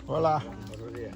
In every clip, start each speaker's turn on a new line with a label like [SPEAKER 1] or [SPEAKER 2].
[SPEAKER 1] Hola.
[SPEAKER 2] Buenos días.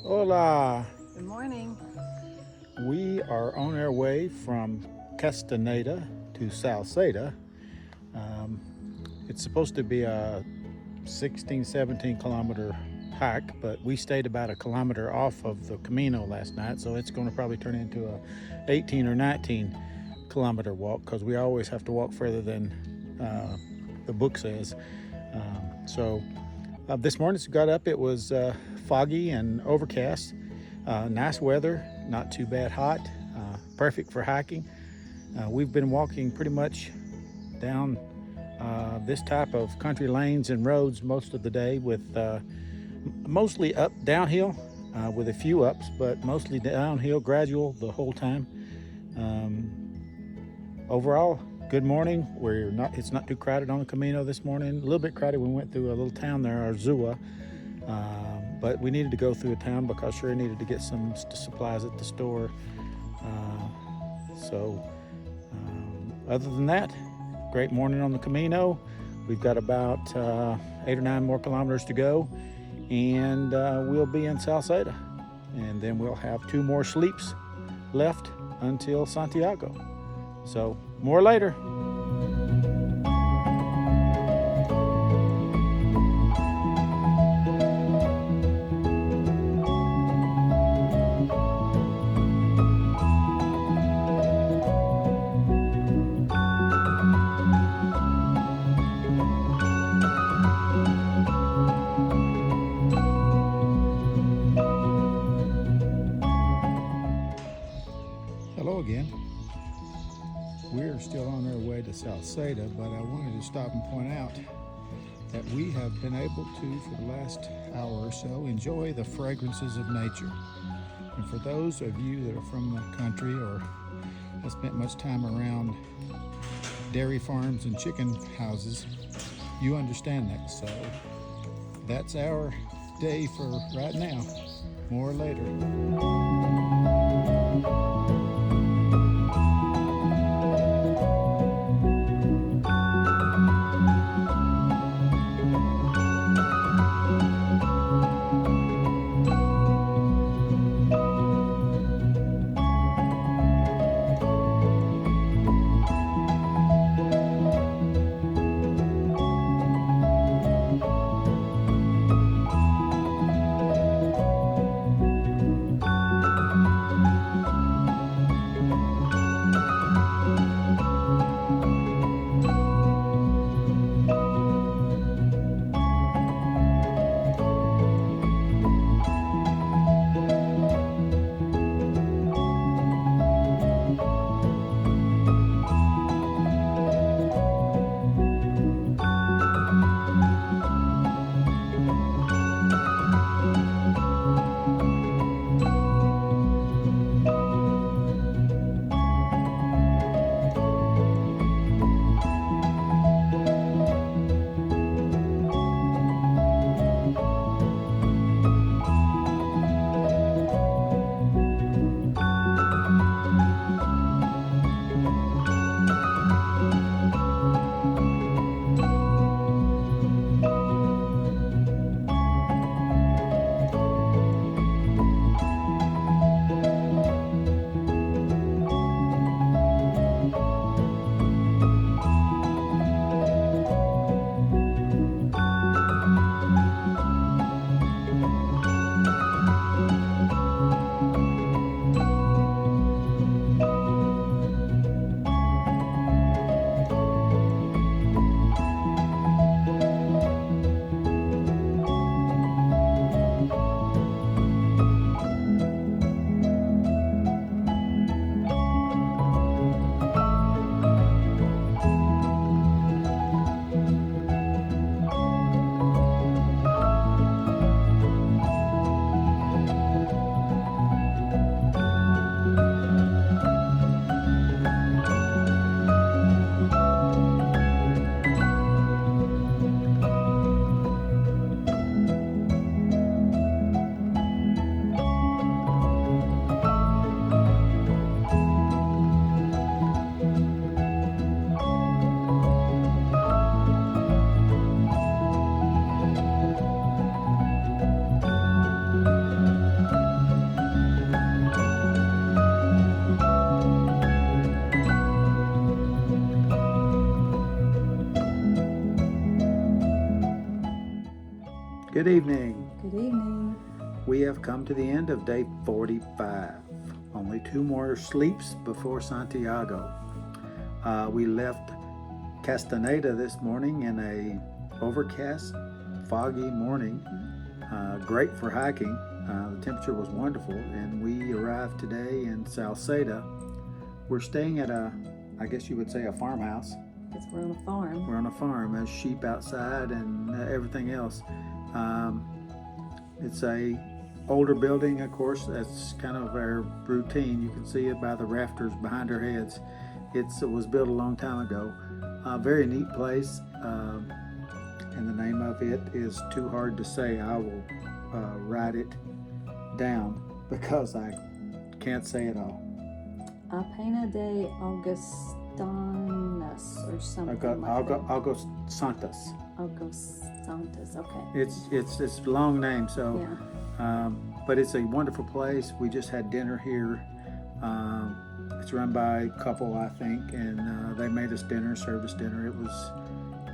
[SPEAKER 1] Hola.
[SPEAKER 3] Good morning.
[SPEAKER 1] We are on our way from Castaneda to Salceda. It's supposed to be a 16, 17 kilometer hike, but we stayed about a kilometer off of the Camino last night, so it's going to probably turn into a 18 or 19 kilometer walk because we always have to walk further than the book says. This morning as we got up, it was foggy and overcast. Nice weather, not too bad hot, perfect for hiking. We've been walking pretty much down this type of country lanes and roads most of the day with mostly up downhill with a few ups, but mostly downhill, gradual the whole time. Overall, good morning. It's not too crowded on the Camino this morning. A little bit crowded. We went through a little town there, Arzua, but we needed to go through a town because sure needed to get some supplies at the store. Other than that, great morning on the Camino. We've got about 8 or 9 more kilometers to go, and we'll be in Salceda, and then we'll have 2 more sleeps left until Santiago. So more later. Hello again. We're still on our way to Salceda, but I wanted to stop and point out that we have been able to, for the last hour or so, enjoy the fragrances of nature. And for those of you that are from the country or have spent much time around dairy farms and chicken houses, you understand that. So that's our day for right now. More later. Good evening.
[SPEAKER 2] Good evening.
[SPEAKER 1] We have come to the end of day 45. Only 2 more sleeps before Santiago. We left Castaneda this morning in a overcast, foggy morning. Great for hiking. The temperature was wonderful, and we arrived today in Salceda. We're staying at I guess you would say a farmhouse.
[SPEAKER 2] Because we're on a farm.
[SPEAKER 1] We're on a farm. There's sheep outside and everything else. It's a older building, of course. That's kind of our routine. You can see it by the rafters behind our heads. It was built a long time ago. Very neat place, and the name of it is too hard to say. I will write it down because I can't say it all.
[SPEAKER 2] Peña de Augusantas or something like that.
[SPEAKER 1] Augusantas.
[SPEAKER 2] Augusantas, okay.
[SPEAKER 1] It's a long name, so
[SPEAKER 2] Yeah.
[SPEAKER 1] but it's a wonderful place. We just had dinner here. It's run by a couple, I think, and they made us dinner, served us dinner. It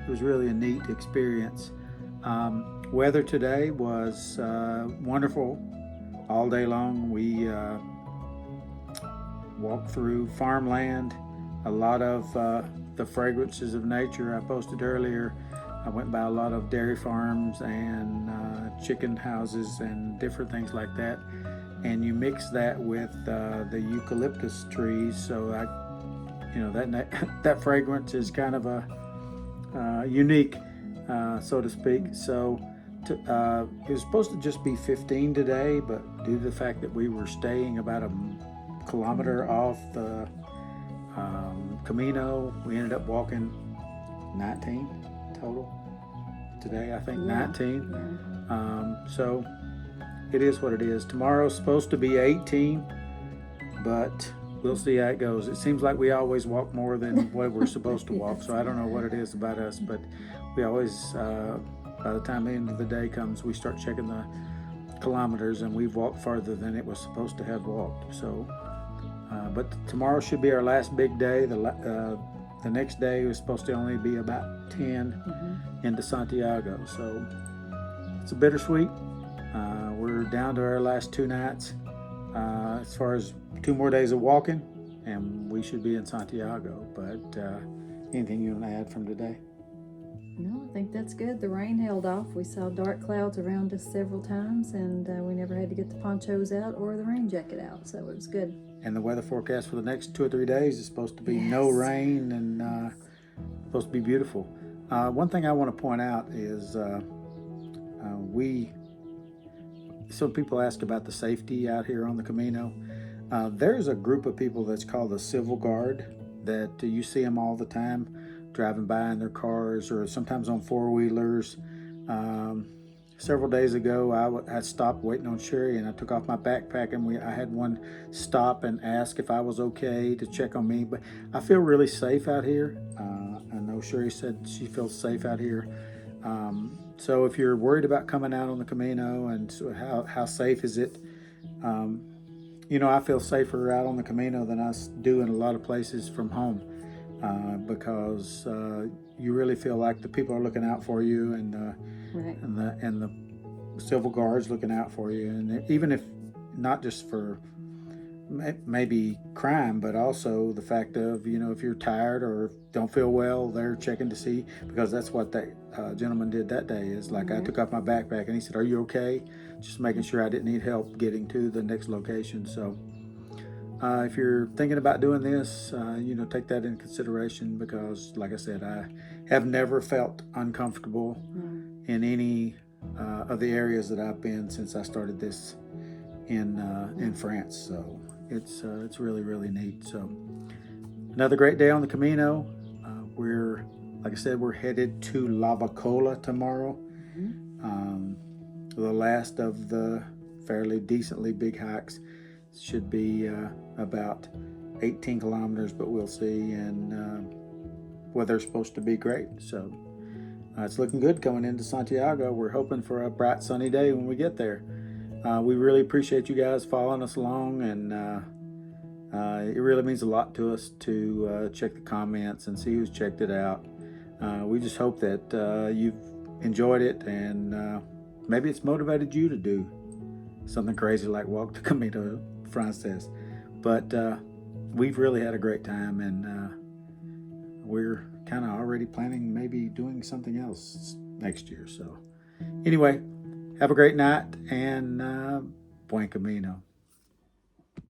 [SPEAKER 1] was really a neat experience. Weather today was wonderful all day long. We walked through farmland, a lot of the fragrances of nature. I posted earlier. I went by a lot of dairy farms and chicken houses and different things like that. And you mix that with the eucalyptus trees, so I that fragrance is kind of a unique, so to speak. So it was supposed to just be 15 today, but due to the fact that we were staying about a kilometer off the Camino, we ended up walking 19 total today. I think 19. So it is what it is. Tomorrow's supposed to be 18, but we'll see how it goes. It seems like we always walk more than what we're supposed to walk. So I don't know what it is about us, but we always, by the time the end of the day comes, we start checking the kilometers, and we've walked farther than it was supposed to have walked. So, but tomorrow should be our last big day. The next day was supposed to only be about 10 into Santiago. So it's a bittersweet. We're down to our last 2 nights. As far as 2 more days of walking, and we should be in Santiago. But anything you want to add from today?
[SPEAKER 2] No, I think that's good. The rain held off. We saw dark clouds around us several times, and we never had to get the ponchos out or the rain jacket out, so it was good.
[SPEAKER 1] And the weather forecast for the next 2 or 3 days is supposed to be no rain, and supposed to be beautiful. One thing I want to point out is some people ask about the safety out here on the Camino. There's a group of people that's called the Civil Guard that you see them all the time driving by in their cars or sometimes on 4-wheelers. Several days ago, I stopped waiting on Sherry, and I took off my backpack, and I had one stop and ask if I was okay to check on me. But I feel really safe out here. I know Sherry said she feels safe out here. So if you're worried about coming out on the Camino and so how safe is it, I feel safer out on the Camino than I do in a lot of places from home, because you really feel like the people are looking out for you, and the civil guards looking out for you, and even if not just for maybe crime, but also the fact of, if you're tired or don't feel well, they're checking to see, because that's what that gentleman did that day. Is like, I took off my backpack and he said, "Are you okay?" Just making sure I didn't need help getting to the next location. So if you're thinking about doing this, take that into consideration, because like I said, I have never felt uncomfortable in any of the areas that I've been since I started this in France. So it's really, really neat. So another great day on the Camino. Like I said, we're headed to Lavacola tomorrow. The last of the fairly decently big hikes. Should be about 18 kilometers, but we'll see. And weather's supposed to be great. So it's looking good coming into Santiago. We're hoping for a bright sunny day when we get there. We really appreciate you guys following us along, and it really means a lot to us to check the comments and see who's checked it out. We just hope that you've enjoyed it, and maybe it's motivated you to do something crazy like walk the Camino Frances. But we've really had a great time, and we're kind of already planning maybe doing something else next year. So anyway, have a great night, and buen camino.